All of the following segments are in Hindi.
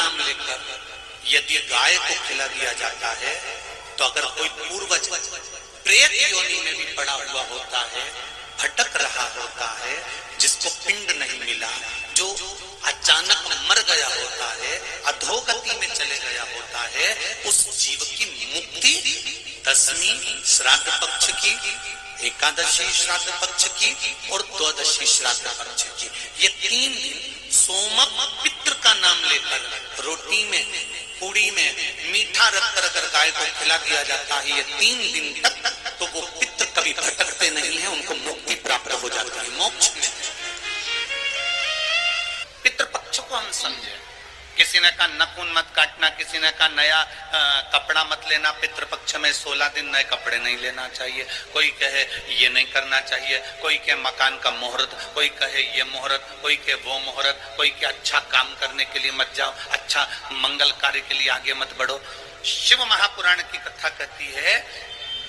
नाम लेकर यदि गाय को खिला दिया जाता है, तो अगर कोई पूर्वज प्रेत योनि में भी पड़ा हुआ होता है, भटक रहा होता है, जिसको पिंड नहीं मिला, जो अचानक मर गया होता है, अधोगति में चले गया होता है, उस जीव की मुक्ति 10वीं श्राद्ध पक्ष की, एकादशी श्राद्ध पक्ष की और द्वादशी श्राद्ध पक्ष की, ये 3 दिन सोम पितृ का नाम लेकर रोटी में, पूड़ी में मीठा रखकर अगर गाय को खिला दिया जाता है, ये 3 दिन तक, तो वो पितृ कभी भटकते नहीं है, उनको मुक्ति प्राप्त हो जाती है, मोक्ष में। पितृपक्ष को हम समझे। किसी ने कहा नखून मत काटना, किसी ने कहा नया कपड़ा मत लेना, पितृपक्ष में 16 दिन नए कपड़े नहीं लेना चाहिए, कोई कहे ये नहीं करना चाहिए, कोई कहे मकान का मुहूर्त, कोई कहे ये मुहूर्त, कोई कहे वो मुहूर्त, कोई कहे अच्छा काम करने के लिए मत जाओ, अच्छा मंगल कार्य के लिए आगे मत बढ़ो। शिव महापुराण की कथा कहती है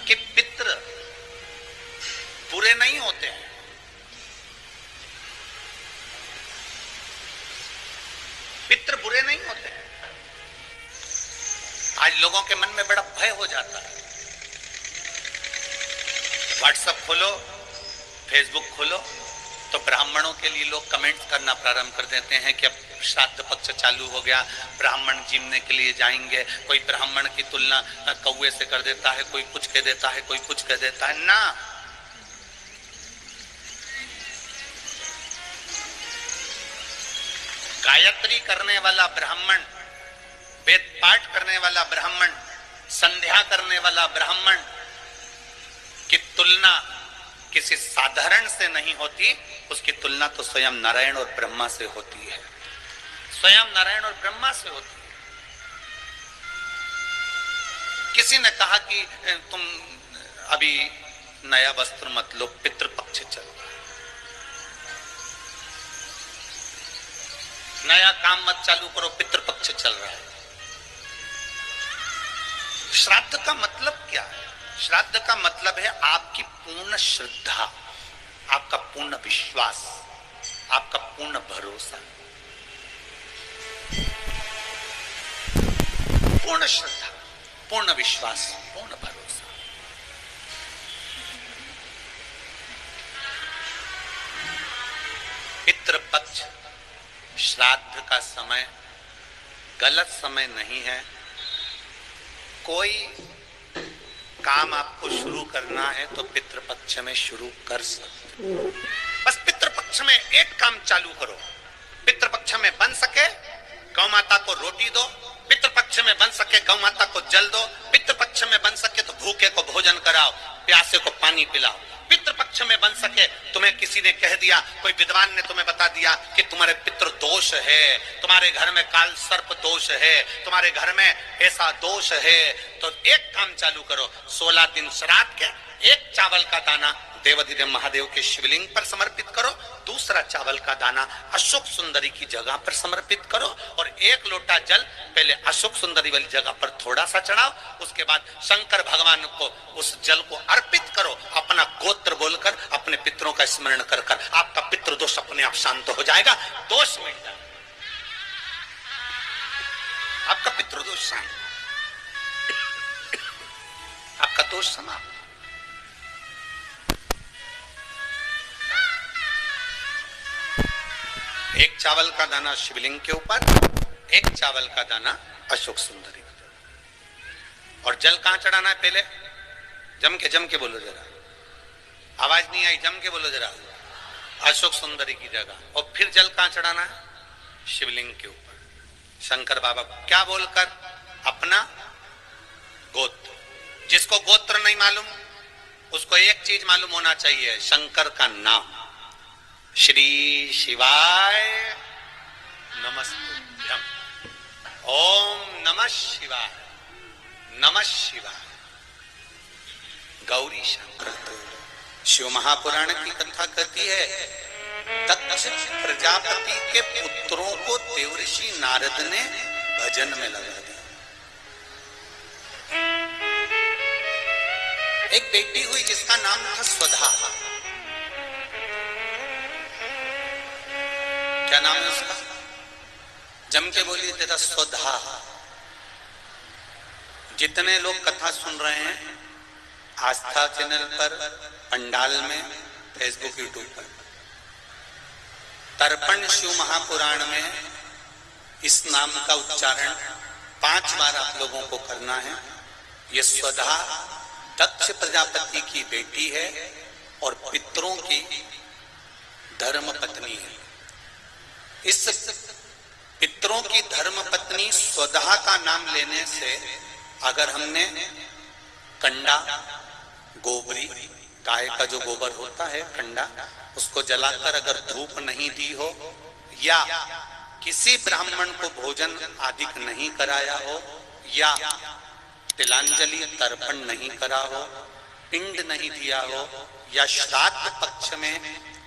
कि पितृ बुरे नहीं होते हैं, पितृ बुरे नहीं होते। आज लोगों के मन में बड़ा भय हो जाता है। व्हाट्सएप खोलो, फेसबुक खोलो, तो ब्राह्मणों के लिए लोग कमेंट्स करना प्रारंभ कर देते हैं कि अब श्राद्ध पक्ष चालू हो गया, ब्राह्मण जीमने के लिए जाएंगे। कोई ब्राह्मण की तुलना कौवे से कर देता है, कोई कुछ कह देता है, कोई कुछ कह देता है ना। गायत्री करने वाला ब्राह्मण, वेद पाठ करने वाला ब्राह्मण, संध्या करने वाला ब्राह्मण की तुलना किसी साधारण से नहीं होती, उसकी तुलना तो स्वयं नारायण और ब्रह्मा से होती है, स्वयं नारायण और ब्रह्मा से होती है। किसी ने कहा कि तुम अभी नया वस्त्र मत लो, पितृपक्ष चल रहा है, नया काम मत चालू करो, पितृपक्ष चल रहा है। श्राद्ध का मतलब क्या है? श्राद्ध का मतलब है आपकी पूर्ण श्रद्धा, आपका पूर्ण विश्वास, आपका पूर्ण भरोसा, पूर्ण श्रद्धा, पूर्ण विश्वास, पूर्ण भरोसा। पितृपक्ष श्राद्ध का समय गलत समय नहीं है। कोई काम आपको शुरू करना है तो पितृपक्ष में शुरू कर सकते, बस पितृपक्ष में एक काम चालू करो। पितृपक्ष में बन सके गौ माता को रोटी दो, पितृपक्ष में बन सके गौ माता को जल दो, पितृपक्ष में बन सके तो भूखे को भोजन कराओ, प्यासे को पानी पिलाओ। पितृपक्ष में बन सके, तुम्हें किसी ने कह दिया, कोई विद्वान ने तुम्हें बता दिया कि तुम्हारे पितृ दोष है, तुम्हारे घर में काल सर्प दोष है, तुम्हारे घर में ऐसा दोष है, तो एक काम चालू करो, 16 दिन श्राद्ध के एक चावल का दाना देवाधिदेव महादेव के शिवलिंग पर समर्पित करो, दूसरा चावल का दाना अशोक सुंदरी की जगह पर समर्पित करो, और 1 लोटा जल पहले अशोक सुंदरी वाली जगह पर थोड़ा सा चढ़ाओ, उसके बाद शंकर भगवान को उस जल को अर्पित करो, अपना गोत्र बोलकर, अपने पितरों का स्मरण कर कर आपका पितृ दोष अपने आप शांत हो जाएगा, दोष मिट जाएगा, आपका पितृ दोष शांत, आपका दोष समाप्त। एक चावल का दाना शिवलिंग के ऊपर, एक चावल का दाना अशोक सुंदरी, और जल कहां चढ़ाना है? पहले जम के बोलो जरा, आवाज नहीं आई, जम के बोलो जरा, अशोक सुंदरी की जगह, और फिर जल कहां चढ़ाना है? शिवलिंग के ऊपर। शंकर बाबा क्या बोलकर? अपना गोत्र। जिसको गोत्र नहीं मालूम उसको एक चीज मालूम होना चाहिए, शंकर का नाम, श्री शिवाय नमस्तुभ्यं, ओम नमः शिवाय, नमः शिवाय, गौरी शंकर। शिव महापुराण की कथा कहती है, दक्ष प्रजापति के पुत्रों को देवर्षि नारद ने भजन में लगा दिया। एक बेटी हुई जिसका नाम था स्वधा। क्या नाम है उसका? जम के बोलिए तेरा स्वधा। जितने लोग कथा सुन रहे हैं आस्था चैनल पर, पंडाल में, फेसबुक, यूट्यूब पर, तर्पण शिव महापुराण में इस नाम का उच्चारण 5 बार आप लोगों को करना है। ये स्वधा दक्ष प्रजापति की बेटी है और पितरों की धर्म पत्नी है। इस पितरों की धर्म पत्नी स्वधा का नाम लेने से अगर हमने कंडा, गोबरी, गाय का जो गोबर होता है कंडा, उसको जलाकर अगर धूप नहीं दी हो या किसी ब्राह्मण को भोजन आदि नहीं कराया हो या तिलांजलि तर्पण नहीं करा हो, पिंड नहीं दिया हो या श्राद्ध पक्ष में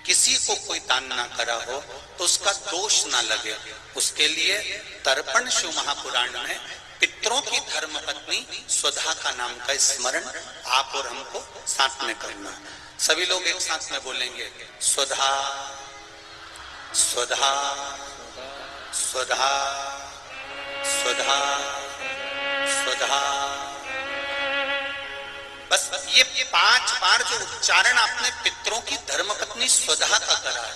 किसी को कोई दान ना करा हो तो उसका दोष ना लगे, उसके लिए तर्पण शिव महापुराण में पितरों की धर्म पत्नी स्वधा का नाम का स्मरण आप और हमको साथ में करना। सभी लोग एक साथ में बोलेंगे स्वधा स्वधा स्वधा स्वधा स्वधा। बस ये 5 बार जो उच्चारण आपने पितरों की धर्मपत्नी स्वधा का करा है,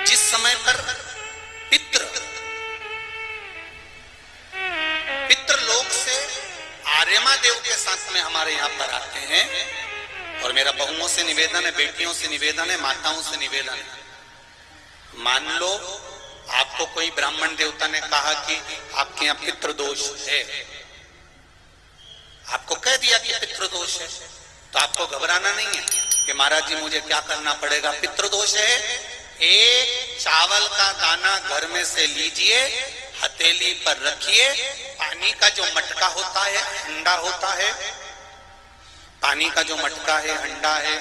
जिस समय पर पितृलोक से आर्यमा देव के साथ में हमारे यहाँ पर आते हैं। और मेरा बहुओं से निवेदन है, बेटियों से निवेदन है, माताओं से निवेदन है, मान लो आपको कोई ब्राह्मण देवता ने कहा कि आपके यहाँ पितृदोष है, आपको कह दिया कि पितृदोष है, तो आपको घबराना नहीं है कि महाराज जी मुझे क्या करना पड़ेगा। पितृदोष है, एक चावल का दाना घर में से लीजिए, हथेली पर रखिए, पानी का जो मटका होता है, हंडा होता है, पानी का जो मटका है, हंडा है,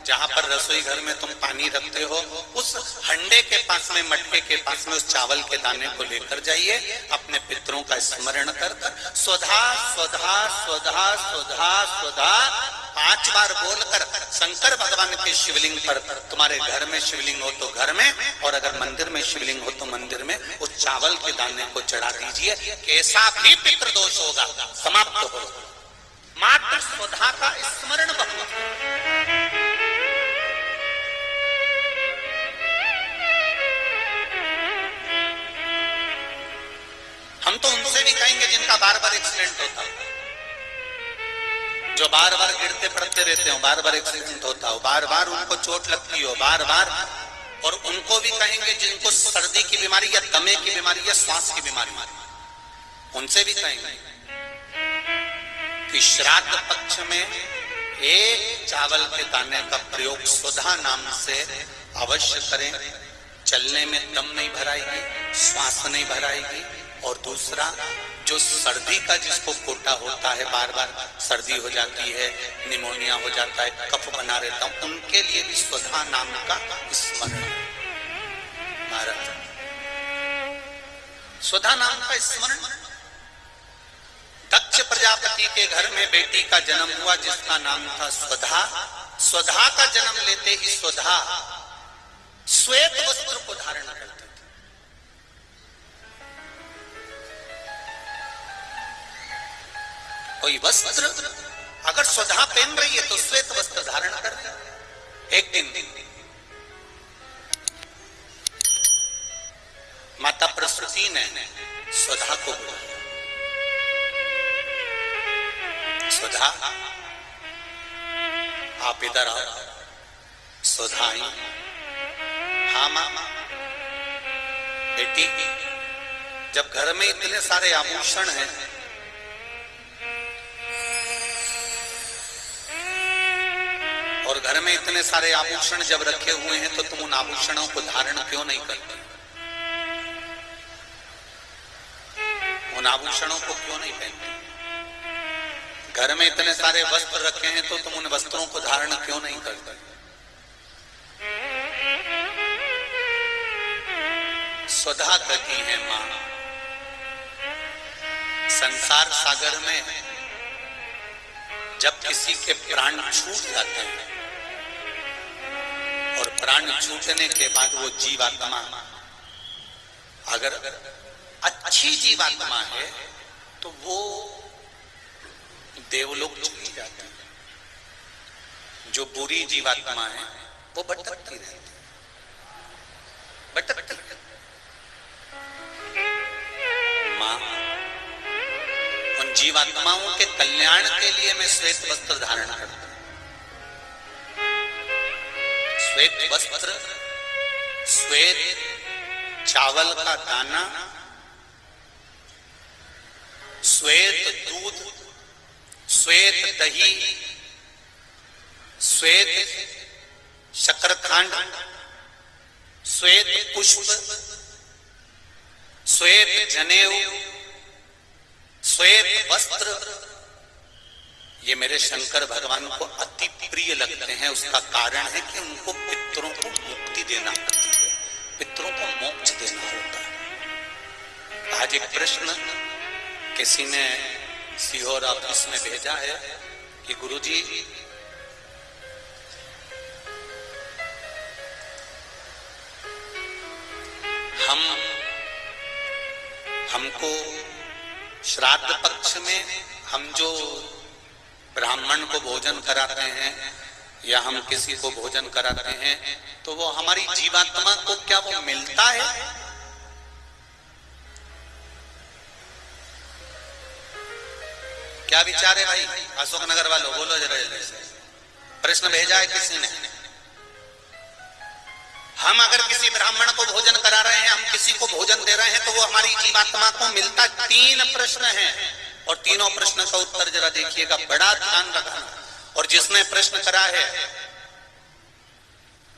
जहां पर रसोई घर में तुम पानी रखते हो, उस हंडे के पास में, मटके के पास में उस चावल के दाने को लेकर जाइए, अपने पितरों का स्मरण कर कर स्वधा स्वधा स्वधा स्वधा स्वधा 5 बार बोलकर शंकर भगवान के शिवलिंग पर, तुम्हारे घर में शिवलिंग हो तो घर में, और अगर मंदिर में शिवलिंग हो तो मंदिर में उस चावल के दाने को चढ़ा दीजिए। कैसा भी पितृदोष होगा समाप्त हो, मात्र स्वधा का स्मरण बहुत। हम तो उनसे भी कहेंगे जिनका बार बार एक्सीडेंट होता हो, जो बार बार गिरते पड़ते रहते हो, बार बार एक्सीडेंट होता हो, बार बार उनको चोट लगती हो, बार बार, और उनको भी कहेंगे जिनको सर्दी की बीमारी या दमे की बीमारी या श्वास की बीमारी, उनसे भी कहेंगे कि श्राद्ध पक्ष में एक चावल के दाने का प्रयोग स्वधा नाम से अवश्य करें। चलने में दम नहीं भराएगी, श्वास नहीं भराएगी, और दूसरा जो सर्दी का जिसको कोटा होता है, बार बार सर्दी हो जाती है, निमोनिया हो जाता है, कफ बना रहता हूं, उनके लिए भी स्वधा नाम का स्मरण। महाराज स्वधा नाम का स्मरण। दक्ष प्रजापति के घर में बेटी का जन्म हुआ जिसका नाम था स्वधा। स्वधा का जन्म लेते ही स्वधा श्वेत वस्त्र को धारण करते थे। कोई वस्त्र अगर स्वधा पहन रही है तो श्वेत वस्त्र धारण कर रही। एक दिन माता प्रसूति ने स्वधा को बोला, स्वधा आप इधर आओ। स्वधा आई, हाँ मां। बेटी, जब घर में इतने सारे आभूषण हैं, और घर में इतने सारे आभूषण जब रखे हुए हैं तो तुम उन आभूषणों को धारण क्यों नहीं करते? उन आभूषणों को क्यों नहीं पहनते? घर में इतने सारे वस्त्र रखे हैं तो तुम उन वस्त्रों को धारण क्यों नहीं करते? स्वधा कहती है मां, संसार सागर में जब किसी के प्राण छूट जाते हैं और प्राण छूटने के बाद वो जीवात्मा अगर अच्छी जीवात्मा है तो वो देवलोक चली जाती है, जो बुरी जीवात्मा है वो भटकती रहती है, भटकती। मां उन जीवात्माओं के कल्याण के लिए मैं श्वेत वस्त्र धारण करता हूं। श्वेत वस्त्र, श्वेत चावल का दाना, श्वेत दूध, श्वेत दही, श्वेत शकरखंड, श्वेत पुष्प, श्वेत जनेऊ, श्वेत वस्त्र, ये मेरे शंकर भगवान को अति प्रिय लगते हैं। उसका कारण है कि उनको पितरों को मुक्ति देना पड़ती है, पितरों को मोक्ष देना होता है। आज एक प्रश्न किसी ने सीहोर ऑफिस में भेजा है कि गुरुजी, हमको श्राद्ध पक्ष में हम जो ब्राह्मण को भोजन कराते हैं या हम किसी को भोजन कराते हैं तो वो हमारी जीवात्मा को क्या वो मिलता है? क्या विचार है भाई? अशोकनगर वालों बोलो जरा जल्दी से। प्रश्न भेजा है किसी ने। हम अगर किसी ब्राह्मण को भोजन करा रहे हैं, हम किसी को भोजन दे रहे हैं तो वो हमारी जीवात्मा को मिलता। 3 प्रश्न हैं और तीनों प्रश्न का उत्तर जरा देखिएगा, बड़ा ध्यान रखना। और जिसने प्रश्न करा है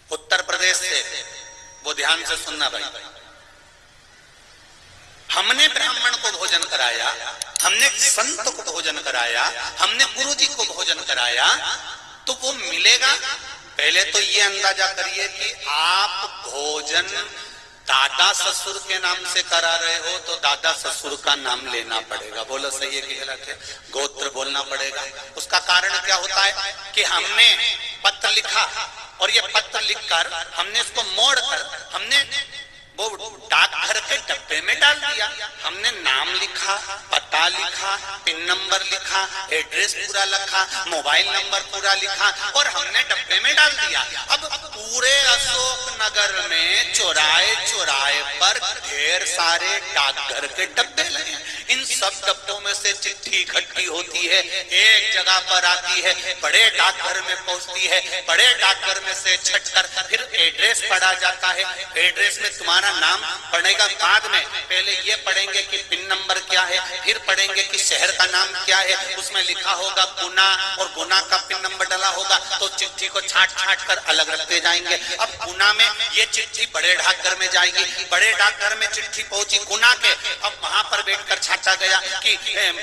उत्तर प्रदेश से, वो ध्यान से सुनना भाई। हमने ब्राह्मण को भोजन कराया, हमने संत को भोजन कराया, हमने गुरुजी को भोजन कराया, तो वो मिलेगा। पहले तो ये अंदाजा करिए कि आप भोजन दादा ससुर के नाम से करा रहे हो तो दादा ससुर का नाम लेना पड़ेगा। बोलो सही है कि गलत है? गोत्र बोलना पड़ेगा। उसका कारण क्या होता है कि हमने पत्र लिखा और ये पत्र लिखकर हमने इसको मोड़कर हमने वो डाकघर के डब्बे में डाल दिया। हमने नाम लिखा, पता लिखा, पिन नंबर लिखा, एड्रेस पूरा लिखा, मोबाइल नंबर पूरा लिखा और हमने डब्बे में डाल दिया। अब पूरे अशोक नगर में चौराहे चौराहे पर ढेर सारे डाकघर के डब्बे लगे। इन सब डब्बों में से चिट्ठी इकट्ठी होती है, एक जगह पर आती है, बड़े डाकघर में पहुंचती है, बड़े डाकघर में से छटकर फिर एड्रेस पढ़ा जाता है। एड्रेस में तुम्हारा नाम पढ़ेगा, बाद में पहले ये पढ़ेंगे कि पिन नंबर क्या है, फिर पढ़ेंगे कि शहर का नाम क्या है। उसमें लिखा होगा गुना और गुना का पिन नंबर डाला होगा तो चिट्ठी को छाट छाट कर अलग रखते जाएंगे। अब गुना में ये चिट्ठी बड़े डाकघर में जाएगी, बड़े डाकघर में चिट्ठी पहुंची गुना के। अब वहां पर बैठकर छाटा गया कि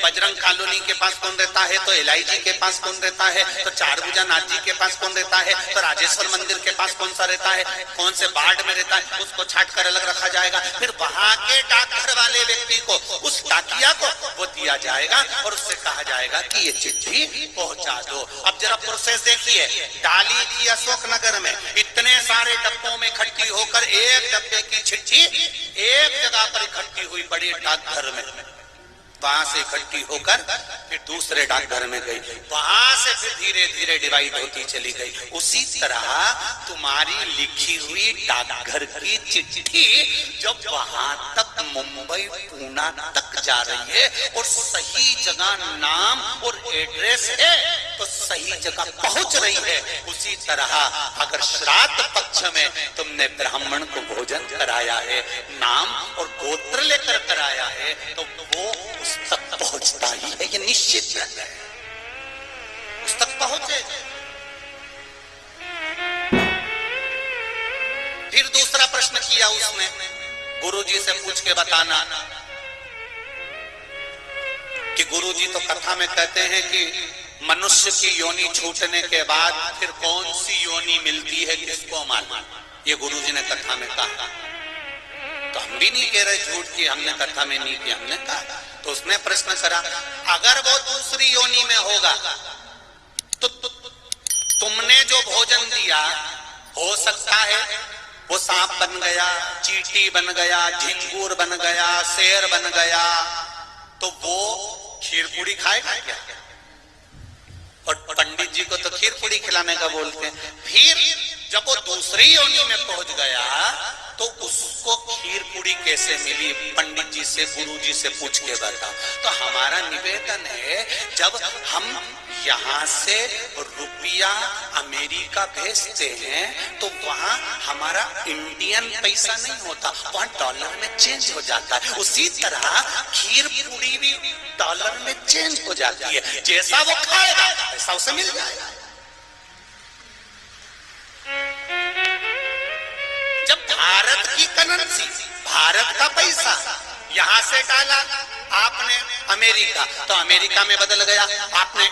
बजरंग कॉलोनी के पास कौन रहता है, तो एलआईजी के पास कौन रहता है, तो चारभुजा नाथ जी के पास कौन रहता है, तो राजेश्वर मंदिर के पास कौन सा रहता है, कौन से वार्ड में रहता है, उसको छाट कर अलग रखा जाएगा। फिर वहां के डाकघर वाले व्यक्ति को, उस डाकिया को वो दिया जाएगा और उससे कहा जाएगा कि ये चिट्ठी पहुंचा दो। अब जरा प्रोसेस देखिए, डाली थी अशोकनगर में, इतने सारे डब्बों में इकट्ठी होकर एक डब्बे की चिट्ठी एक जगह पर इकट्ठी हुई बड़ी डाकघर में, वहां से इकट्ठी होकर फिर दूसरे डाकघर में गई, वहां से फिर धीरे धीरे डिवाइड होती चली गई। उसी तरह तुम्हारी लिखी हुई डाकघर की चिट्ठी जब वहां तक मुंबई पूना तक जा रही है और सही जगह नाम और एड्रेस है तो सही जगह पहुंच रही है। उसी तरह अगर श्राद्ध पक्ष में तुमने ब्राह्मण को भोजन कराया है, नाम और गोत्र लेकर कराया है, तो वो उस तक पहुंचता ही है, ये निश्चित है, उस तक पहुंचेगा। फिर दूसरा प्रश्न किया उसने, गुरुजी से पूछ के बताना कि गुरुजी तो कथा में कहते हैं कि मनुष्य की योनि छूटने के बाद फिर कौन सी योनि मिलती है किसको मालूम। ये गुरुजी ने कथा में कहा, तो हम भी नहीं कह रहे झूठ की, हमने कथा में नहीं किया, हमने कहा। तो उसने प्रश्न करा, अगर वो दूसरी योनि में होगा तो तुमने जो भोजन दिया हो सकता है वो सांप बन गया, चींटी बन गया, झिंगुर बन गया, शेर बन गया, तो वो खीर पूड़ी खाएगा क्या? और पंडित जी को तो खीर पूड़ी खिलाने का बोलते हैं। फिर जब वो दूसरी योनि में पहुंच गया तो उसको खीर पूड़ी कैसे मिली? पंडित जी से, गुरु जी से पूछ के बताओ। तो हमारा निवेदन है, जब हम यहां से रुपया अमेरिका भेजते हैं तो वहां हमारा इंडियन पैसा नहीं होता, वहां डॉलर में चेंज हो जाता है। उसी तरह खीर पूड़ी भी डॉलर में चेंज हो जाती है, जैसा वो खाएगा वैसा उसे मिल जाएगा। जब भारत की करेंसी, भारत का पैसा यहां से डाला आपने अमेरिका, तो अमेरिका में बदल गया। आपने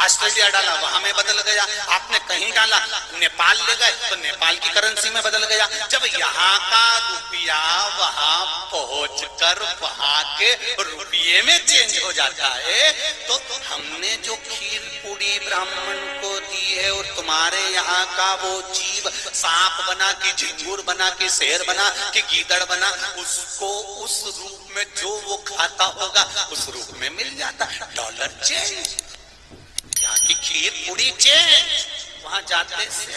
ऑस्ट्रेलिया डाला, वहां में बदल गया। आपने कहीं डाला, नेपाल ले गए तो नेपाल की करेंसी में बदल गया। जब यहाँ का रुपया वहां पहुंचकर वहां के रुपये में चेंज हो जाता है, तो हमने जो खीर पूड़ी ब्राह्मण को दी है और तुम्हारे यहाँ का वो जीव सांप बना कि झिंगुर बना कि शेर बना कि गीदड़ बना, उसको उस रूप में जो वो खाता होगा उस रूप में मिल जाता। डॉलर चेंज, यहाँ की खीर पूड़ी चेंज, वहां जाते से